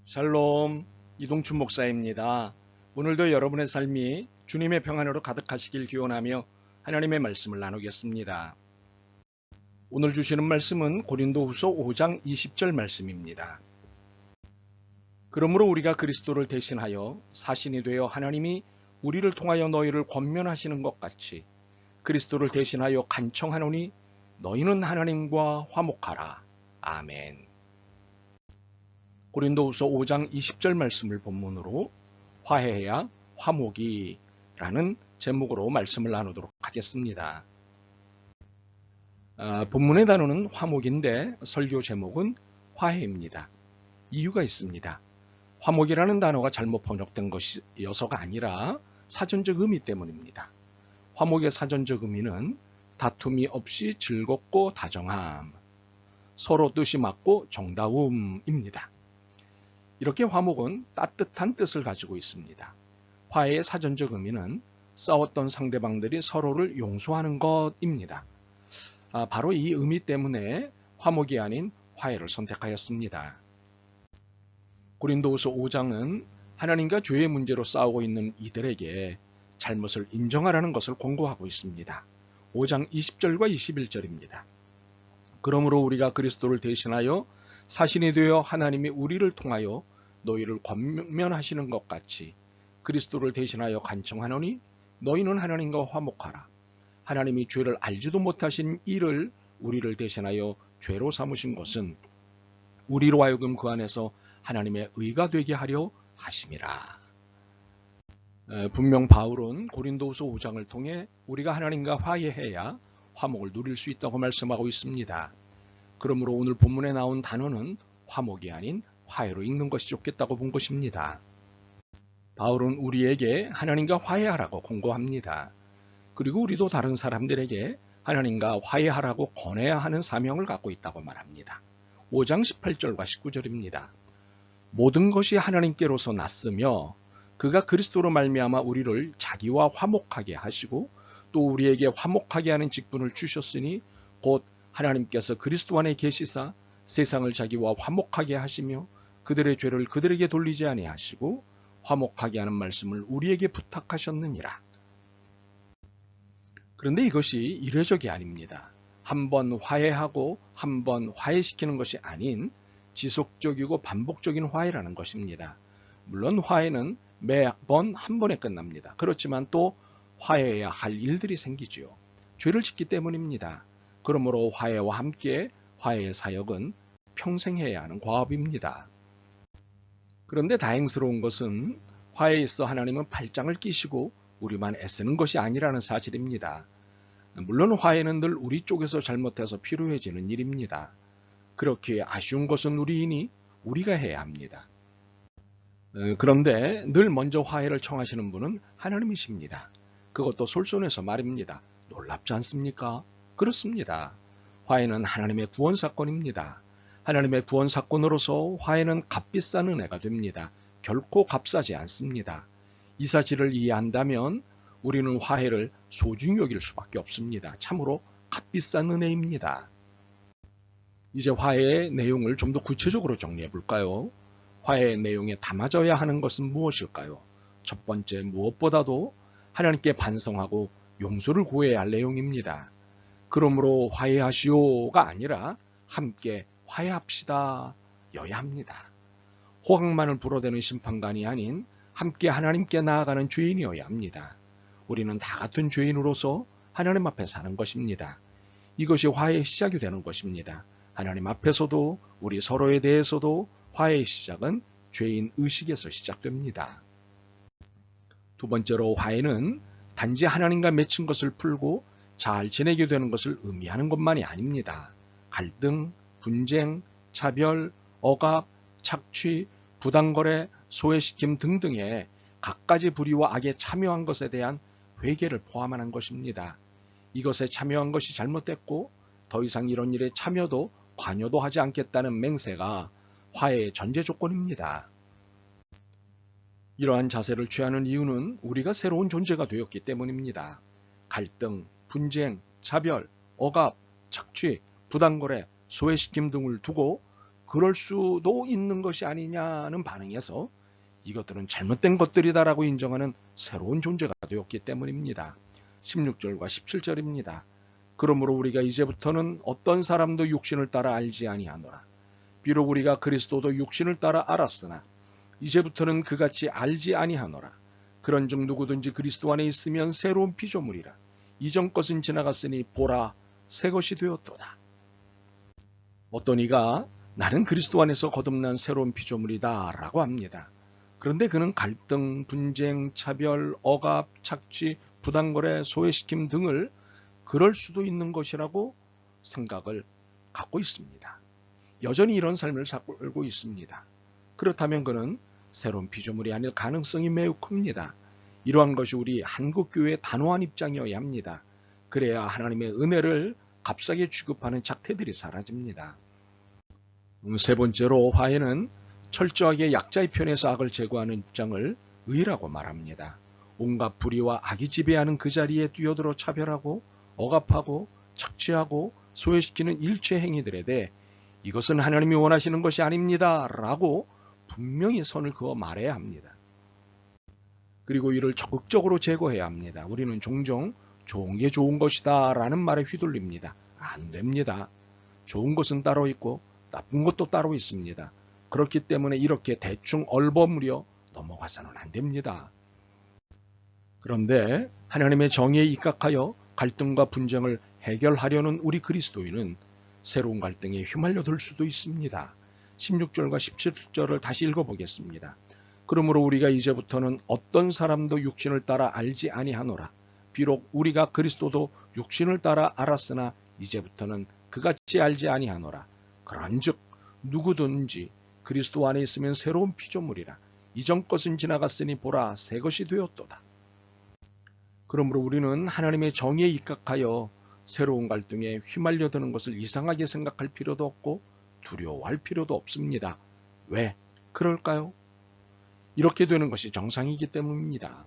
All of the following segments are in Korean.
샬롬, 이동춘 목사입니다. 오늘도 여러분의 삶이 주님의 평안으로 가득하시길 기원하며 하나님의 말씀을 나누겠습니다. 오늘 주시는 말씀은 고린도후서 5장 20절 말씀입니다. 그러므로 우리가 그리스도를 대신하여 사신이 되어 하나님이 우리를 통하여 너희를 권면하시는 것 같이 그리스도를 대신하여 간청하노니 너희는 하나님과 화목하라. 아멘. 고린도후서 5장 20절 말씀을 본문으로 화해야 화목이 라는 제목으로 말씀을 나누도록 하겠습니다. 본문의 단어는 화목인데 설교 제목은 화해입니다. 이유가 있습니다. 화목이라는 단어가 잘못 번역된 것이어서가 아니라 사전적 의미 때문입니다. 화목의 사전적 의미는 다툼이 없이 즐겁고 다정함, 서로 뜻이 맞고 정다움입니다. 이렇게 화목은 따뜻한 뜻을 가지고 있습니다. 화해의 사전적 의미는 싸웠던 상대방들이 서로를 용서하는 것입니다. 바로 이 의미 때문에 화목이 아닌 화해를 선택하였습니다. 고린도후서 5장은 하나님과 죄의 문제로 싸우고 있는 이들에게 잘못을 인정하라는 것을 권고하고 있습니다. 5장 20절과 21절입니다. 그러므로 우리가 그리스도를 대신하여 사신이 되어 하나님이 우리를 통하여 너희를 권면하시는 것 같이 그리스도를 대신하여 간청하노니 너희는 하나님과 화목하라. 하나님이 죄를 알지도 못하신 이를 우리를 대신하여 죄로 삼으신 것은 우리로 하여금 그 안에서 하나님의 의가 되게 하려 하심이라. 분명 바울은 고린도후서 5장을 통해 우리가 하나님과 화해해야 화목을 누릴 수 있다고 말씀하고 있습니다. 그러므로 오늘 본문에 나온 단어는 화목이 아닌 화해로 읽는 것이 좋겠다고 본 것입니다. 바울은 우리에게 하나님과 화해하라고 권고합니다. 그리고 우리도 다른 사람들에게 하나님과 화해하라고 권해야 하는 사명을 갖고 있다고 말합니다. 5장 18절과 19절입니다. 모든 것이 하나님께로서 났으며 그가 그리스도로 말미암아 우리를 자기와 화목하게 하시고 또 우리에게 화목하게 하는 직분을 주셨으니 곧 하나님께서 그리스도 안에 계시사 세상을 자기와 화목하게 하시며 그들의 죄를 그들에게 돌리지 아니하시고 화목하게 하는 말씀을 우리에게 부탁하셨느니라. 그런데 이것이 이례적이 아닙니다. 한번 화해하고 한번 화해시키는 것이 아닌 지속적이고 반복적인 화해라는 것입니다. 물론 화해는 매번 한 번에 끝납니다. 그렇지만 또 화해해야 할 일들이 생기지요. 죄를 짓기 때문입니다. 그러므로 화해와 함께 화해의 사역은 평생 해야 하는 과업입니다. 그런데 다행스러운 것은 화해에 있어 하나님은 팔짱을 끼시고 우리만 애쓰는 것이 아니라는 사실입니다. 물론 화해는 늘 우리 쪽에서 잘못해서 필요해지는 일입니다. 그렇게 아쉬운 것은 우리이니 우리가 해야 합니다. 그런데 늘 먼저 화해를 청하시는 분은 하나님이십니다. 그것도 솔선해서 말입니다. 놀랍지 않습니까? 그렇습니다. 화해는 하나님의 구원 사건입니다. 하나님의 구원 사건으로서 화해는 값비싼 은혜가 됩니다. 결코 값싸지 않습니다. 이 사실을 이해한다면 우리는 화해를 소중히 여길 수밖에 없습니다. 참으로 값비싼 은혜입니다. 이제 화해의 내용을 좀 더 구체적으로 정리해 볼까요? 화해의 내용에 담아져야 하는 것은 무엇일까요? 첫 번째, 무엇보다도 하나님께 반성하고 용서를 구해야 할 내용입니다. 그러므로 화해하시오가 아니라 함께 화해합시다 여야 합니다. 호각만을 불어대는 심판관이 아닌 함께 하나님께 나아가는 죄인이어야 합니다. 우리는 다 같은 죄인으로서 하나님 앞에 사는 것입니다. 이것이 화해의 시작이 되는 것입니다. 하나님 앞에서도 우리 서로에 대해서도 화해의 시작은 죄인 의식에서 시작됩니다. 두 번째로 화해는 단지 하나님과 맺힌 것을 풀고 잘 지내게 되는 것을 의미하는 것만이 아닙니다. 갈등, 분쟁, 차별, 억압, 착취, 부당거래, 소외시킴 등등의 갖가지 불의와 악에 참여한 것에 대한 회개를 포함하는 것입니다. 이것에 참여한 것이 잘못됐고 더 이상 이런 일에 참여도 관여도 하지 않겠다는 맹세가 화해의 전제 조건입니다. 이러한 자세를 취하는 이유는 우리가 새로운 존재가 되었기 때문입니다. 갈등, 분쟁, 차별, 억압, 착취, 부당거래, 소외시킴 등을 두고 그럴 수도 있는 것이 아니냐는 반응에서 이것들은 잘못된 것들이다라고 인정하는 새로운 존재가 되었기 때문입니다. 16절과 17절입니다. 그러므로 우리가 이제부터는 어떤 사람도 육신을 따라 알지 아니하노라. 비록 우리가 그리스도도 육신을 따라 알았으나 이제부터는 그같이 알지 아니하노라. 그런즉 누구든지 그리스도 안에 있으면 새로운 피조물이라. 이전 것은 지나갔으니 보라 새 것이 되었도다. 어떤 이가 나는 그리스도 안에서 거듭난 새로운 피조물이다 라고 합니다. 그런데 그는 갈등, 분쟁, 차별, 억압, 착취, 부당거래, 소외시킴 등을 그럴 수도 있는 것이라고 생각을 갖고 있습니다. 여전히 이런 삶을 살고 있습니다. 그렇다면 그는 새로운 피조물이 아닐 가능성이 매우 큽니다. 이러한 것이 우리 한국교회의 단호한 입장이어야 합니다. 그래야 하나님의 은혜를 값싸게 취급하는 작태들이 사라집니다. 세 번째로 화해는 철저하게 약자의 편에서 악을 제거하는 입장을 의라고 말합니다. 온갖 불의와 악이 지배하는 그 자리에 뛰어들어 차별하고 억압하고 착취하고 소외시키는 일체 행위들에 대해 이것은 하나님이 원하시는 것이 아닙니다 라고 분명히 선을 그어 말해야 합니다. 그리고 이를 적극적으로 제거해야 합니다. 우리는 종종 좋은 게 좋은 것이다 라는 말에 휘둘립니다. 안 됩니다. 좋은 것은 따로 있고 나쁜 것도 따로 있습니다. 그렇기 때문에 이렇게 대충 얼버무려 넘어가서는 안 됩니다. 그런데 하나님의 정의에 입각하여 갈등과 분쟁을 해결하려는 우리 그리스도인은 새로운 갈등에 휘말려들 수도 있습니다. 16절과 17절을 다시 읽어보겠습니다. 그러므로 우리가 이제부터는 어떤 사람도 육신을 따라 알지 아니하노라. 비록 우리가 그리스도도 육신을 따라 알았으나 이제부터는 그같이 알지 아니하노라. 그런즉 누구든지 그리스도 안에 있으면 새로운 피조물이라. 이전 것은 지나갔으니 보라 새 것이 되었도다. 그러므로 우리는 하나님의 정의에 입각하여 새로운 갈등에 휘말려드는 것을 이상하게 생각할 필요도 없고 두려워할 필요도 없습니다. 왜 그럴까요? 이렇게 되는 것이 정상이기 때문입니다.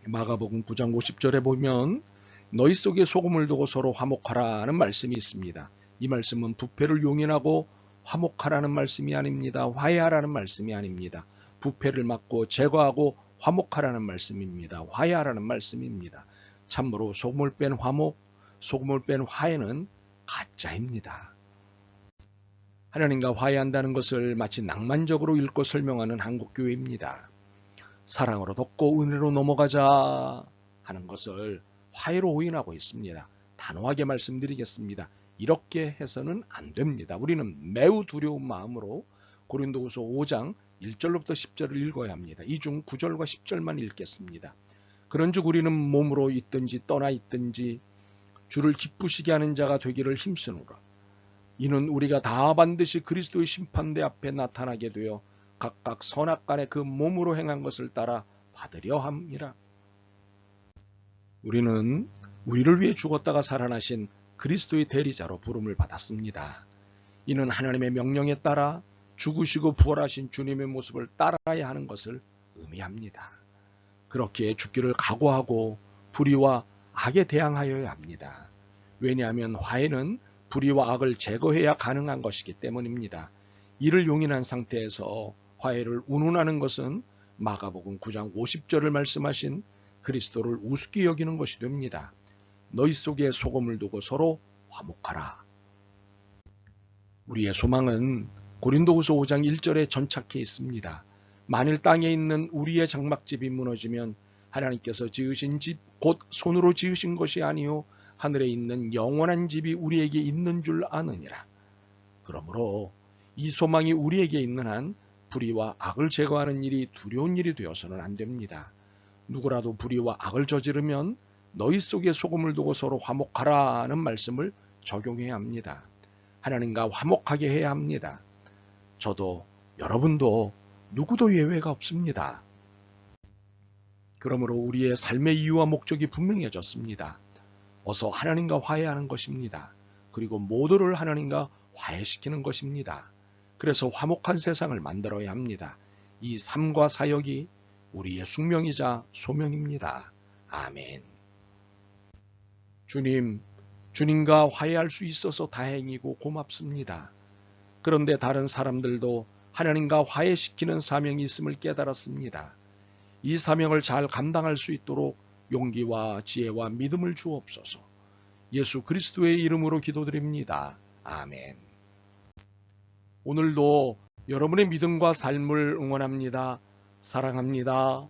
마가복음 9장 50절에 보면 너희 속에 소금을 두고 서로 화목하라는 말씀이 있습니다. 이 말씀은 부패를 용인하고 화목하라는 말씀이 아닙니다. 화해하라는 말씀이 아닙니다. 부패를 막고 제거하고 화목하라는 말씀입니다. 화해하라는 말씀입니다. 참으로 소금을 뺀 화목, 소금을 뺀 화해는 가짜입니다. 하나님과 화해한다는 것을 마치 낭만적으로 읽고 설명하는 한국교회입니다. 사랑으로 덮고 은혜로 넘어가자 하는 것을 화해로 오인하고 있습니다. 단호하게 말씀드리겠습니다. 이렇게 해서는 안 됩니다. 우리는 매우 두려운 마음으로 고린도후서 5장 1절로부터 10절을 읽어야 합니다. 이 중 9절과 10절만 읽겠습니다. 그런즉 우리는 몸으로 있든지 떠나 있든지 주를 기쁘시게 하는 자가 되기를 힘쓰노라. 이는 우리가 다 반드시 그리스도의 심판대 앞에 나타나게 되어 각각 선악간에 그 몸으로 행한 것을 따라 받으려 함이라. 우리는 우리를 위해 죽었다가 살아나신 그리스도의 대리자로 부름을 받았습니다. 이는 하나님의 명령에 따라 죽으시고 부활하신 주님의 모습을 따라야 하는 것을 의미합니다. 그렇게 죽기를 각오하고 불의와 악에 대항하여야 합니다. 왜냐하면 화해는 불의와 악을 제거해야 가능한 것이기 때문입니다. 이를 용인한 상태에서 화해를 운운하는 것은 마가복음 9장 50절을 말씀하신 그리스도를 우습게 여기는 것이 됩니다. 너희 속에 소금을 두고 서로 화목하라. 우리의 소망은 고린도후서 5장 1절에 전착해 있습니다. 만일 땅에 있는 우리의 장막집이 무너지면 하나님께서 지으신 집 곧 손으로 지으신 것이 아니요 하늘에 있는 영원한 집이 우리에게 있는 줄 아느니라. 그러므로 이 소망이 우리에게 있는 한 불의와 악을 제거하는 일이 두려운 일이 되어서는 안 됩니다. 누구라도 불의와 악을 저지르면 너희 속에 소금을 두고 서로 화목하라는 말씀을 적용해야 합니다. 하나님과 화목하게 해야 합니다. 저도 여러분도 누구도 예외가 없습니다. 그러므로 우리의 삶의 이유와 목적이 분명해졌습니다. 어서 하나님과 화해하는 것입니다. 그리고 모두를 하나님과 화해시키는 것입니다. 그래서 화목한 세상을 만들어야 합니다. 이 삶과 사역이 우리의 숙명이자 소명입니다. 아멘. 주님과 화해할 수 있어서 다행이고 고맙습니다. 그런데 다른 사람들도 하나님과 화해시키는 사명이 있음을 깨달았습니다. 이 사명을 잘 감당할 수 있도록 용기와 지혜와 믿음을 주옵소서. 예수 그리스도의 이름으로 기도드립니다. 아멘. 오늘도 여러분의 믿음과 삶을 응원합니다. 사랑합니다.